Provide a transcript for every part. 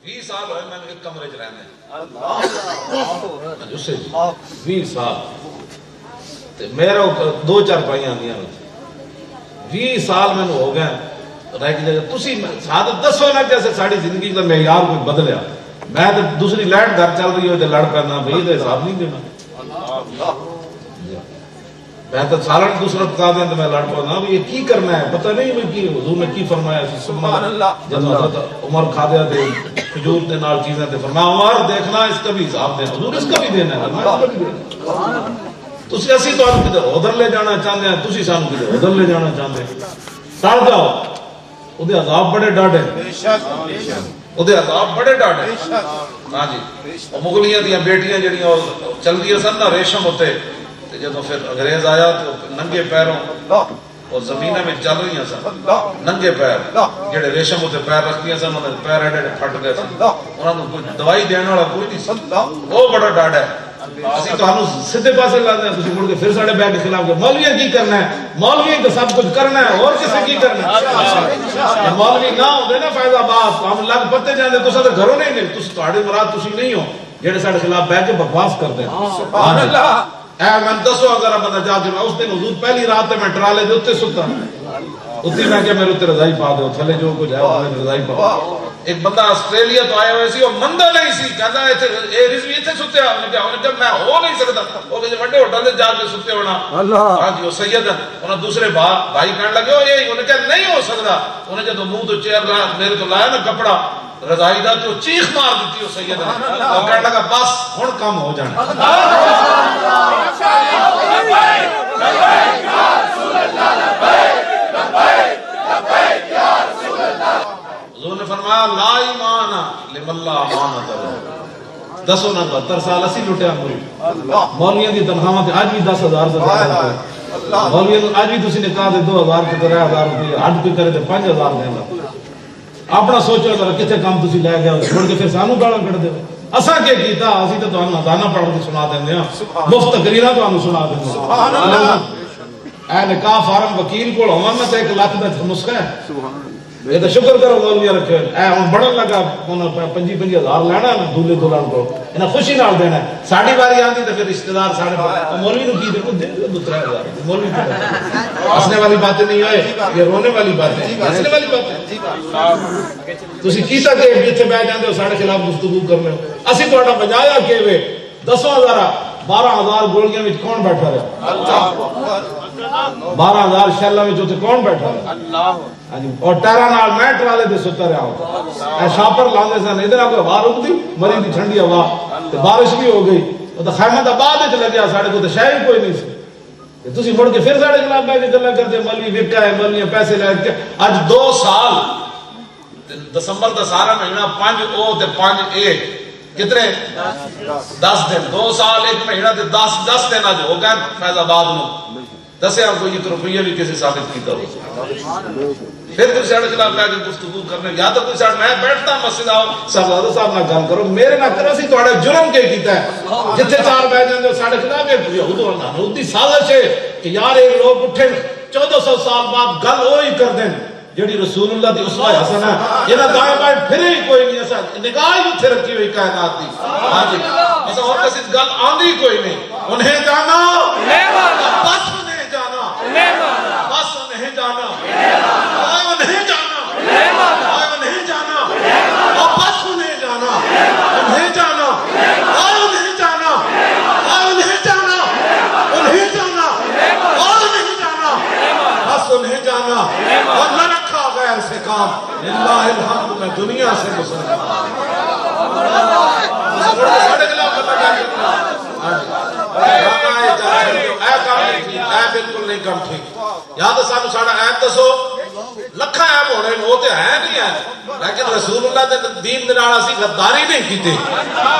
20 سال ہوئے میں ایک کمرے چ رہنے 20 سال میرا 2-4 پائیاں آدیاں 20 سال میں ہو گئے رہ کے جگہ تسی سعادت دسو نا کیسے ساری زندگی کا معیار کوئی بدلیا میں تو دوسری لائٹ گھر چل رہی ہو تو لڑ پڑنا بھائی یہ حساب نہیں دینا میں تو سالن دوسرا بتا دیں تو میں لڑ پڑنا یہ کی کرنا ہے پتہ نہیں میں کی حضور نے کی فرمایا جب حضرت عمر کھا دیا تھے کھجور کے نال چیزیں تھے فرمایا عمر دیکھنا اس کا بھی حساب دیں حضور اس کا بھی دینا ہے تسی اسی تو کدھر ادھر لے جانا چاہتے ہیں تسی سانو کدھر ادھر لے جانا چاہتے ہیں سڑ جاؤ وہ عذاب بڑے ڈاڈے وہ عذاب بڑے ڈاڈے ہاں جی مغلیاں دیا بیٹیاں جڑیاں چل دیا سن نا ریشم ہوتے جب پھر انگریز آیا تو ننگے پیروں اور زمینہ میں چل رہی ہیں سن ننگے پیر جڑے ریشم ہوتے پیر رکھتی ہیں سن انہوں نے پیر ایڈے پھٹ گئے سن انہوں نے کوئی دوائی دینے والا کوئی نہیں سن وہ بڑا ڈاڈا ہے اسی تو ہم سدھے پاسے لاتے ہیں تسی مڑ کے پھر ساڑے بیگ کے خلاف مولوی کی کرنا ہے مولوی تو سب کچھ کرنا ہے اور کسی کی کرنا ہے مولوی نہ ہوتے نا فیض آباد ہم لگ پتے جانے تو سارے گھروں نہیں گئے تسی تہاڈی مراد تسی نہیں ہو جڑے ساڑے خلاف بیگ کے بکواس کرتے ہیں سبحان اللہ اے میں دسو اگر بندہ جا کے اس دن حضور پہلی رات میں ٹرالے دے اوتے ستا اتنی میں کہ میرے تے رضائی پا دو تھلے جو کچھ ہے میرے رضائی پا ایک بندہ آسٹریلیا تو آیا ہوئے سی وہ مندہ نہیں سی کہتا ہے اے رضوی ایتھے ستے ہیں جب میں ہو نہیں سکتا وہ کہ وڈے ہوٹل دے جا کے ستے ہونا ہاں جی وہ سید ہیں انہوں دوسرے بھائی کہنے لگے ہو یہ انہیں کہا نہیں ہو سکتا انہیں جب منہ تو چیئر میرے تو لایا نا کپڑا رضائی دا تو چیخ مار دیتی ہو سید نے وہ کہنے لگا بس ہن کم ہو جانا حضور نے فرمایا لا ایمان لمن لا امانت له دسو نا 72 سال اسی لٹیا مولویوں دی تنخواہ تے اج بھی 10,000 سے مولویوں اج بھی تسی نے کہا دے 2,000 تے 3,000 روپے ہٹ کوئی کرے تے 5,000 دینا اپنا سوچو ذرا کتنے کام تسی لے گئے چھوڑ کے پھر سانو گالاں کڈ دے اساں کی کیتا اسی تے تانوں ازانہ پڑھ کے سنا دیندے ہاں مفت تقریراں تانوں سنا دیندے سبحان اللہ اے نکاح فارم وکیل کول ہون نا تے 1 لاکھ دا نسخہ ہے سبحان یہ تو شکر کرو مولوی رکھے اے ہن بڑھن لگا 25,000 لینا نا دولے دلہن کو انہاں خوشی نال دینا ساڈی باری آندی تے پھر رشتہ دار ساڈے مولوی نو کی دے 3,000 مولوی ہنسنے والی باتیں نہیں ہوئے یہ رونے والی باتیں ہنسنے والی باتیں تسی کیتا کہ ایتھے بیٹھ جاندے ہو ساڈے خلاف گفتگو کرنے ہو اسی تہاڈا بجایا کیویں دسو ذرا 12,000 گولیاں وچ کون بیٹھا رہا اللہ 12,000 شیلاں وچ اوتے کون بیٹھا رہا اللہ اور ٹیرا نال میں ٹرالے دے ستا رہا ہوں اے شاپر لاندے سن ادھر آ کے ہوا رک دی مری دی ٹھنڈی ہوا تے بارش بھی ہو گئی وہ تو خیمت آباد وچ لگیا ساڈے کو تے شے ہی کوئی نہیں سی تسی مڑ کے پھر ساڈے خلاف بیٹھ کے گلاں کردے مولوی وکا ہے مولوی پیسے لے کے اج 2 سال دسمبر دا سارا مہینہ 5 او تے 5 اے کتنے 10 دن 2 سال 1 مہینہ تے 10 دن اج ہو گئے فیض آباد نو دسے آپ کو یہ روپیہ بھی کسی ثابت کیتا ہو پھر کوئی ساڑھے خلاف بیٹھ کے گفتگو کرنے یا تو کوئی ساڑھے میں بیٹھتا مسجد آؤ صاحب صاحب نہ گل کرو میرے نہ کرو سی تھوڑا جرم کے کیتا ہے جتھے 4 بیٹھ جاندے ساڑھے خلاف ایک یہود اور نامرود دی سازش ہے کہ یار ایک لوگ اٹھے 1400 سال بعد گل وہی کر دیں جڑی رسول اللہ دی اسوہ حسن ہے یہ دائیں بائیں پھرے ہی کوئی نہیں ایسا نگاہ ہی اتھے رکھی ہوئی کائنات دی ہاں جی ایسا اور کسی گل آندھی کوئی نہیں انہیں جانا بس انہیں جانا بس انہیں جانا انہیں جانا انہیں جانا بس انہیں جانا انہیں جانا انہیں جانا انہیں جانا انہیں جانا انہیں جانا بس انہیں جانا اور نہ رکھا غیر سے کام اللہ الحمد میں دنیا سے مسلمان ساڑھے خلاف بتا جائے بالکل نہیں کم ٹھیک یا تو سانو ساڑا عیب دسو لکھا عیب ہونے وہ تو ہے نہیں ہے لیکن رسول اللہ دے دین دے نال اسی غداری نہیں کیتے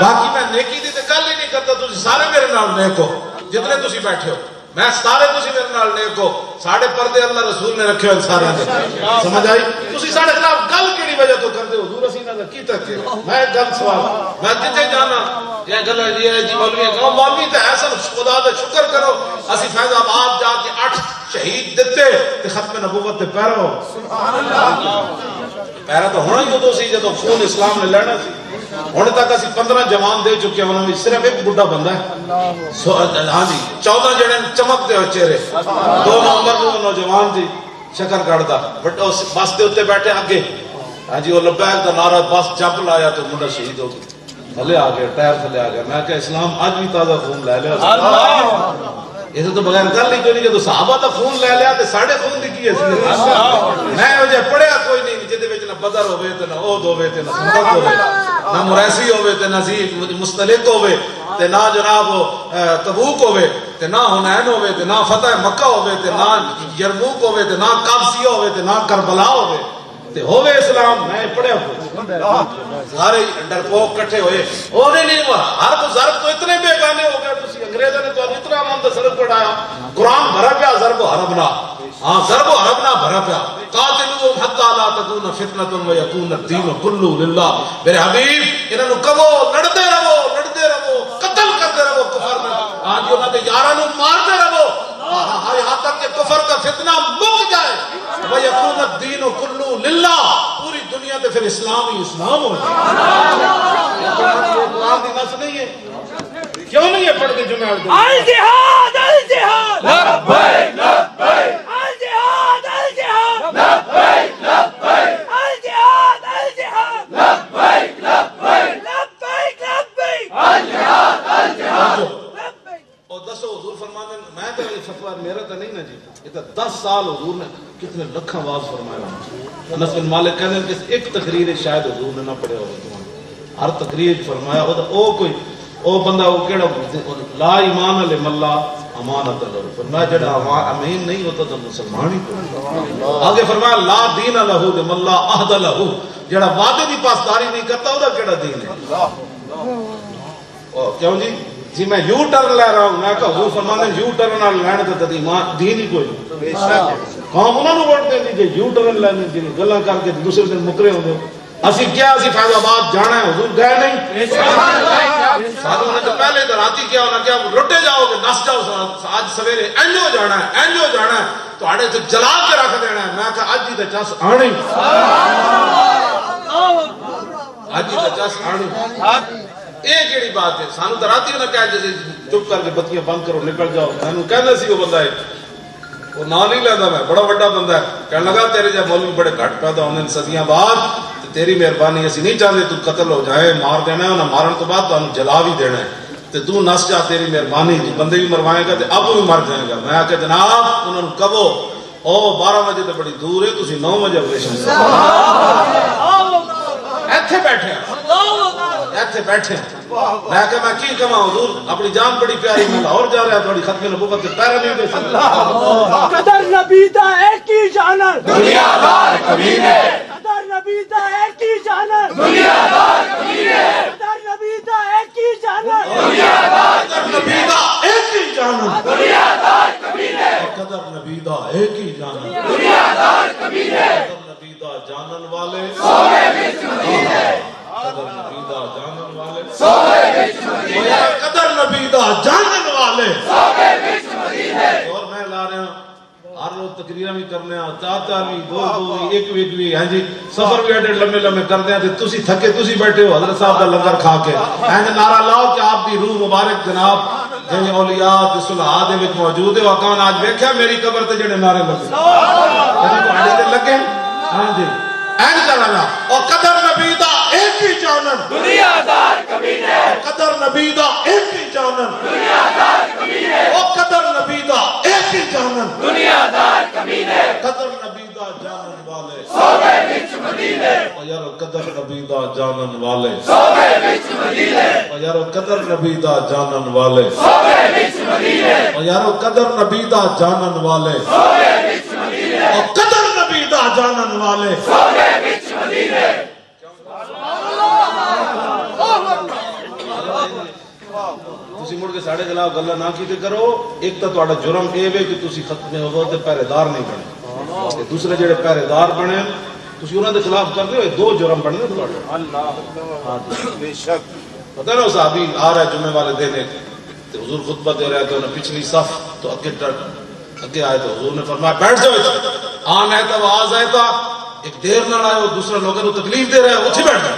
باقی میں نیکی دی تے گل ہی نہیں کرتا تسی سارے میرے نال نیک ہو جتنے تسی بیٹھے ہو میں سارے تسی میرے نال نیک ہو ساڑے پردے اللہ رسول نے رکھے ہوئے سارے دے سمجھ آئی تسی ساڑے خلاف گل کیڑی وجہ تو کردے ہو حضور اسی نہ کیتا کہ میں گل سوال میں جتے جانا یہ گل ہے جی مولوی تے ایسا خدا دا شکر کرو اسی فیض آباد جا کے 8 شہید دیتے تے ختم نبوت تے پیرو پیرا تو ہونا ہی تو سی جدو خون اسلام نے لڑنا سی ہن تک اسی 15 جوان دے چکے انہوں نے صرف ایک بڈھا بندہ ہے ہاں جی 14 جڑے چمکتے ہو چہرے 2 نومبر کو نوجوان جی شکر گڑھ دا بٹ بس دے اوتے بیٹھے اگے ہاں جی وہ لبیک دا نعرہ بس جب لایا تو منڈا شہید ہو گیا تھلے آ گیا ٹائر تھلے آ گیا میں کہ اسلام آج بھی تازہ خون لے لیا یہ تو بغیر گل نہیں کوئی نہیں کہ صحابہ دا خون لے لیا تے ساڈے خون دی کی اصل میں او جے پڑھیا کوئی نہیں جے وچ نہ بدر ہوے تے نہ احد ہوے تے نہ خندق ہوے نہ مریسی ہوے تے نہ مستلق ہوے تے نہ جناب تبوک ہوے تے نہ حنین ہوے تے نہ فتح مکہ ہوے تے نہ یرموک ہوے تے نہ قادسیہ ہوے تے نہ کربلا ہوے تے ہوے اسلام میں پڑھیا سارے ڈرپوک کٹھے ہوئے وہ نہیں ہوا ہر تو ضرب تو اتنے بے گانے ہو گئے تسی انگریزوں نے تو اتنا امام ضرب پڑھایا قرآن بھرا پیا ضرب و حربنا ہاں ضرب و حربنا بھرا پیا قاتلوہم حتی لا تکون فتنۃ ویکون الدین کلہ للہ میرے حبیب انہاں نو کہو لڑتے رہو قتل کرتے رہو کفر میں ہاں جی انہاں دے یاراں نو مارتے رہو یہاں تک کہ کفر کا فتنہ مک جائے وَيَكُونَ الدِّينُ كُلُّهُ لِلَّهِ پوری دنیا تے پھر اسلام ہی اسلام ہو جائے قرآن دی نص نہیں ہے کیوں نہیں ہے پڑھتے جمعہ الجہاد الجہاد لبیک لبیک الجہاد الجہاد لبیک لبیک الجہاد الجہاد لبیک لبیک لبیک لبیک الجہاد الجہاد اور دسو حضور فرمانے میں تو یہ فتویٰ میرا تو نہیں نا جی یہ تو 10 سال حضور نے کتنے لکھاں واز فرمایا انس بن مالک کہنے کہ ایک تقریر شاید حضور نے نہ پڑھے ہوگا تمہیں ہر تقریر فرمایا او کوئی او بندہ وہ کیڑا لا ایمان لمن اللہ امانت اللہ فرمایا جڑا امین نہیں ہوتا تو مسلمان ہی تو آگے فرمایا لا دین لہو لمن اللہ عہد لہو جڑا وعدے دی پاسداری نہیں کرتا وہ کیڑا دین ہے کیوں جی میں یو ٹرن لے رہا ہوں میں کہ حضور فرمانے یو ٹرن نال لین تے دین ہی کوئی نہیں قوم انہاں نو ووٹ دے دی یو ٹرن لینے دی گلاں کر کے دوسرے دن مکرے ہوندے اسی کیا اسی فیض آباد جانا ہے حضور گئے نہیں ساتھوں نے تو پہلے تو راتی کیا ہونا کیا لٹے جاؤ گے نس جاؤ آج سویرے اینجو جانا ہے تو آڑے تو جلا کے رکھ دینا ہے میں کہا آج ہی تو چس آنی آج ہی تو چس آنی ایک ایڑی بات ہے سانو تو راتی نہ کہا جیسے چپ کر کے بتیاں بند کرو نکل جاؤ میں کہنا سی وہ بندہ ہے وہ نہ نہیں لینا میں بڑا بڑا بندہ ہے کہنے لگا تیرے جب مولوی بڑے گھٹ پیدا ہونے صدیاں بعد تیری مہربانی اسی نہیں چاہتے تو قتل ہو جائے مار دینا ہے انہیں مارن تو بعد تو جلا بھی دینا ہے تو نس جا تیری مہربانی بندے بھی مروائے گا تو اب بھی مر جائے گا میں آکے جناب انہوں نے کہو او 12 بجے تو بڑی دور ہے تسی 9 بجے آپریشن ایتھے بیٹھے میں کہ میں کی کہاں حضور اپنی جان بڑی پیاری میں لاہور جا رہا ہے تھوڑی ختم نبوت سے پیرا نہیں دے سکتا قدر نبی دا ایک ہی جانر دنیا دار کمینے قدر نبی دا ایک ہی جانر دنیا دار کمینے قدر نبی دا ایک ہی جانر دنیا دار نبی دا ایک ہی جانن دنیا دار کمینے قدر نبی دا ایک ہی جانن دنیا دار کمینے قدر نبی دا جانن والے سوے وچ مدینے قدر نبی دا جانن والے سوے وچ مدینے قدر نبی دا جانن والے سوے وچ مدینے اور میں لا رہا ہوں ہر روز تقریریں بھی کرنے ہیں چار بھی دو بھی ایک ویک بھی ہاں جی سفر بھی ایڈے لمبے لمبے کرتے ہیں تو تسی تھکے تسی بیٹھے ہو حضرت صاحب کا لنگر کھا کے نعرہ لاؤ کہ آپ دی روح مبارک جناب جن اولیاء تے صلحاء دے وچ موجود ہے واقعاً آج ویکھیا میری قبر تے جڑے نعرے لگے تواڈے تے لگے ہاں جی این کرنا اور قدر نبی دا ایک ہی جانن دنیا دار کمینے قدر نبی دا ایک ہی جانن دنیا دار کمینے اور قدر نبی دا ایک ہی جانن دنیا دار کمینے قدر نبی دا جانن والے سوے وچ مدینے اور یار قدر نبی دا جانن والے سوے وچ مدینے اور یار قدر نبی دا جانن والے سوے وچ مدینے اور یار قدر نبی دا جانن والے سوے وچ مدینے اور قدر نبی دا جانن والے سوے وچ مدینے تسی مڑ کے ساڑے خلاف گلا نہ کیتے کرو ایک تو تہاڈا جرم اے وے کہ تسی ختم ہو تے پہرے دار نہیں بنے دوسرے جڑے پہرے دار بنے تسی انہاں دے خلاف کردے ہو دو جرم بننے تہاڈے اللہ ہاں بے شک پتہ نہ صحابی آ رہا ہے جمعے والے دن تے حضور خطبہ دے رہا ہے تو انہیں پچھلی صف تو اگے اگے آئے تو حضور نے فرمایا بیٹھ جاؤ، آن ہے تو آواز ہے تو ایک دیر نہ آئے ہو، دوسرا لوگوں کو تکلیف دے رہے ہو، اٹھے بیٹھ جاؤ۔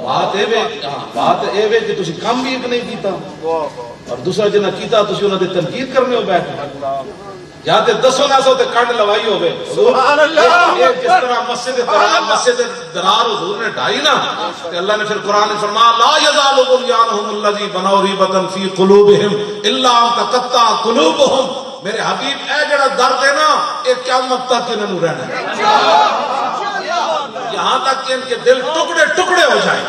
بات اے وے کہ تسی کام بھی ایک نہیں کیتا اور دوسرا جنہ کیتا تسی انہاں دی تنقید کرنے ہو بیٹھ یا تے دسو نہ سو تے کڈ لوائی ہوے۔ سبحان اللہ، جس طرح مسجد درار حضور نے ڈھائی نا تے اللہ نے پھر قرآن میں فرمایا لا یزال بنیانہم الذی بنوا ریبۃ فی قلوبہم الا ان تقطع قلوبہم۔ میرے حبیب اے جڑا درد ہے نا یہ قیامت تک انہاں نوں رہنا ہے، یہاں تک کہ ان کے دل ٹکڑے ٹکڑے ہو جائیں،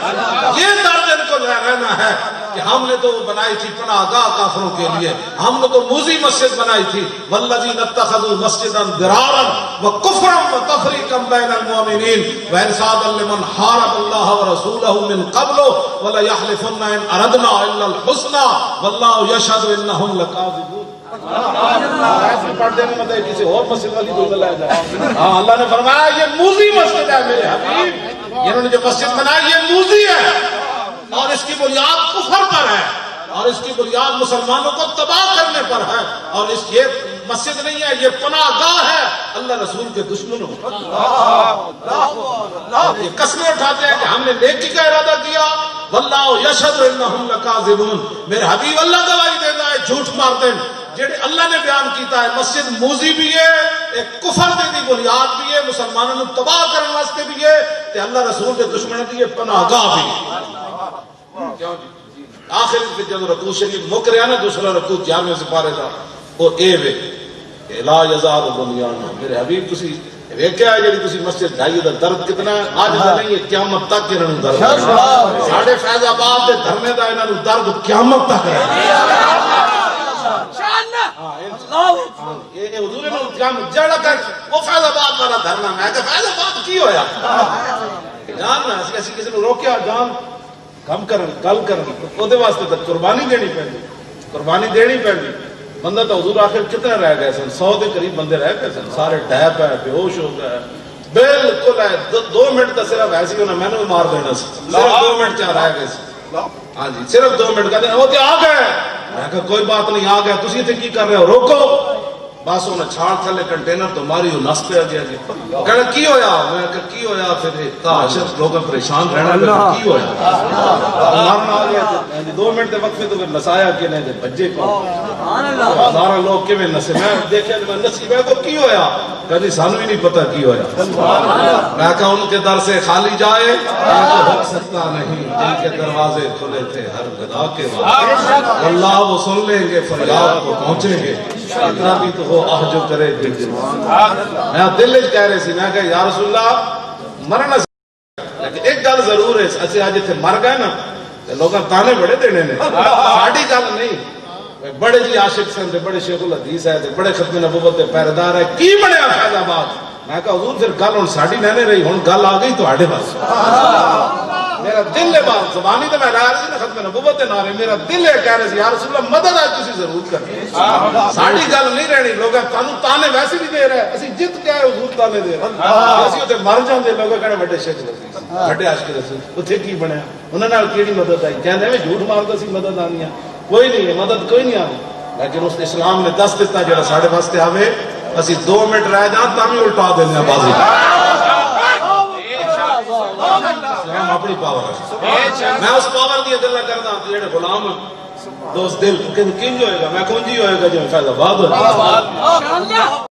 یہ درد ان کو رہنا ہے کہ ہم نے تو بنائی تھی پناہ گاہ کافروں کے لیے، ہم نے تو موذی مسجد بنائی تھی، والذین اتخذوا مسجدا ضرارا وکفرا وتفریقا بین المؤمنین وارصادا لمن حارب اللہ ورسولہ من قبل وليحلفن ان اردنا الا الحسنى واللہ یشہد انہم لکاذبون۔ پڑھ دینے مطلب کسی اور مسجد والی دو لائے جائے۔ ہاں اللہ نے فرمایا یہ موذی مسجد ہے میرے حبیب، انہوں نے جو مسجد بنائی یہ موذی ہے اور اس کی بنیاد کفر پر ہے اور اس کی بنیاد مسلمانوں کو تباہ کرنے پر ہے اور اس یہ مسجد نہیں ہے، یہ پناہ گاہ ہے اللہ رسول کے دشمنوں۔ یہ قسمیں اٹھاتے ہیں کہ ہم نے نیکی کا ارادہ کیا، واللہ یشہد انہم لکاذبون، میرے حبیب اللہ گواہی دیتا ہے جھوٹ مارتے ہیں۔ جڑے اللہ نے بیان کیتا ہے مسجد موذی بھی ہے، ایک کفر دے دی بنیاد بھی ہے، مسلمانوں کو تباہ کرنے واسطے بھی ہے تے اللہ رسول کے دشمنوں کی یہ پناہ گاہ بھی ہے۔ کیوں جی آخر میں جب رکوع شریف مک رہا نا دوسرا رکوع 11ویں سپارے دا وہ اے وے کہ لا یزال بنیانہم، میرے حبیب تسی ویکھیا ہے جڑی تسی مسجد ڈھائی دا درد کتنا ہے، آج دا نہیں ہے قیامت تک انہاں نوں درد ہے۔ ساڈے فیض آباد دے دھرنے دا انہاں نوں درد قیامت تک ہے۔ یہ حضور نے کام جڑا کر وہ فیض آباد والا دھرنا، میں کہ فیض آباد کی ہویا جاننا اسی کسی نے روکیا جان کم کرن گل کرن او دے واسطے تے قربانی دینی پیندی، قربانی دینی پیندی۔ بندہ تو حضور آخر کتنے رہ گئے سن، 100 دے قریب بندے رہ گئے سن، سارے ڈیپ ہے بے ہوش ہو گئے بالکل ہے، 2 منٹ تو صرف ایسی ہونا میں نے مار دینا سی، صرف 2 منٹ چاہ رہ گئے سی، ہاں جی صرف 2 منٹ کہتے ہیں وہ تے آ گئے، میں کہا کوئی بات نہیں آ گیا، تسی تے کی کر رہے ہو روکو، بس انہیں چھاڑ تھلے کنٹینر تو ماری ہو نس پہ گیا جی، کہنا کی ہویا، میں کہا کی ہویا، پھر تاشت لوگوں پریشان رہنا لگا کی ہویا، مارنا آ گیا 2 منٹ دے وقت میں تو پھر نسایا کہ نہیں دے بجے کو سارا لوگ کے میں نسے، میں دیکھے میں نسی میں تو کی ہویا، کہنی سانو ہی نہیں پتا کی ہویا، میں کہا ان کے در سے خالی جائے ان کو حق سکتا نہیں، جن کے دروازے کھلے تھے ہر گدا کے واسطے، اللہ وہ سن لیں گے فریاد کو پہنچیں گے، اتنا بھی تو وہ آہ جو کرے دل دل میں دل کہہ رہے سی، میں کہا یا رسول اللہ مرنا لیکن ایک گل ضرور ہے، اسی آج اتنے مر گئے نا لوگاں تانے بڑے دینے نے، ساڑی گل نہیں، بڑے جی عاشق سن دے، بڑے شیخ الحدیث ہے، بڑے ختم نبوت دے پیردار ہے، کی بنیا فیض آباد؟ میں کہا حضور پھر گل ہن ساڑی نہیں رہی، ہن گل آ گئی تہاڈے پاس، میرا دل ہے بات زبانی تو میں لا رہی نا ختم نبوت دے نعرے، میرا دل ہے کہہ رہے سی یا رسول اللہ مدد آج تسی ضرور کریں، ساڑی گل نہیں رہنی، لوگ تانوں تانے ویسے بھی دے رہے ہیں، اسی جت کے آئے حضور تانے دے رہے ہیں، اسی تے مر جاندے لوگ کہنے بڑے شیخ الحدیث بڑے عاشق رسول، اوتھے کی بنیا انہاں نال کیڑی مدد آئی، کہندے میں جھوٹ ماردا سی مدد آنی ہے، کوئی نہیں ہے مدد کوئی نہیں آنی، لیکن اس اسلام نے دس دیتا جڑا ساڈے واسطے آوے اسی 2 منٹ رہ جان تاں بھی الٹا دینے بازی، اسلام اپنی پاور ہے، میں اس پاور دی گلاں کردا جڑے غلام دوست دل کنج ہوئے گا، میں کنجی ہوئے گا جو فیض آباد ہوئے گا۔